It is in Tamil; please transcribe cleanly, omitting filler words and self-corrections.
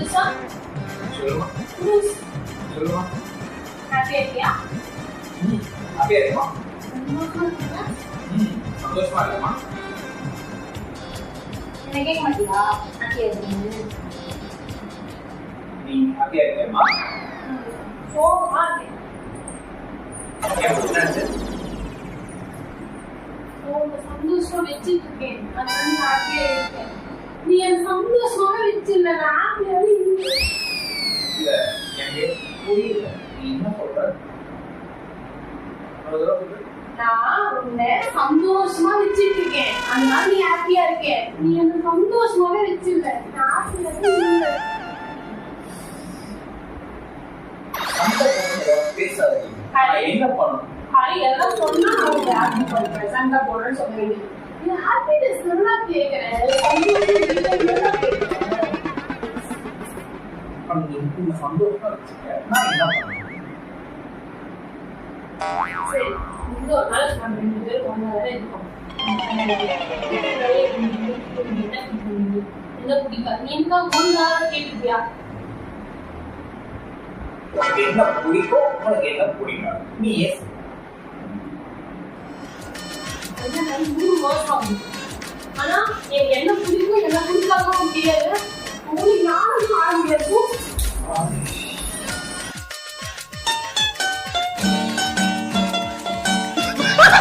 புதுசா சொல்லுமா புதுசு சொல்லுமா ஹாப்பியா இருக்கியா? ஹாப்பியா இருக்குமா? சந்தோஷமா இருக்கியா? சந்தோஷமா இருக்குமா? என்ன கேட்க மாட்டியா ஹாப்பியா இருக்கீங்க? நீ ஹாப்பியா இருக்கேம்மா? சோகமா இருக்கேன். சந்தோஷமா வச்சுட்டு இருக்கேன். அதனால ஹாப்பியா இருக்கேன். நீ என் சந்தோஷமா வச்சிருந்த ஹாப்பியாவே இருக்கேன். இல்ல எனக்கு புரியல நீ என்ன சொல்ற? நான் உன்னை சந்தோஷமா வச்சிட்டு இருக்கேன். அதனால நீ ஹாப்பியா இருக்க. நீ என்ன சந்தோஷமாவே வச்சிருந்த நான் ஹாப்பியாவே இல்லை. பேசாதீங்க. என்ன பண்ணணும்? ஹரி எல்லாம் சொன்னா நான் உங்களை ஹாப்பி பண்றேன். சண்டை போடுறேன்னு சொல்ல வேண்டியது. நீ ஹாப்பினஸ் நல்லா கேட்கிறேன். நீங்க சந்தோஷமா வச்சுக்க நான் என்ன பண்ணணும்? சரி இந்த ஒரு நாள் நம்ம 2 பேரும் ஒன்னா தான் இருக்கோம். என்ன பிடிக்காது? நீ என்ன ஒரு நாள் கேட்டுப்பியா? உனக்கு என்ன பிடிக்கும்? உனக்கு என்ன பிடிக்காது? நீ ஏன் என்ன 3 மாசம் ஆகுது. ஆனா எனக்கு என்ன பிடிக்கும் என்ன பிடிக்காம முடியாது. உங்களுக்கு நானும் ஆரம்பிக்கும்.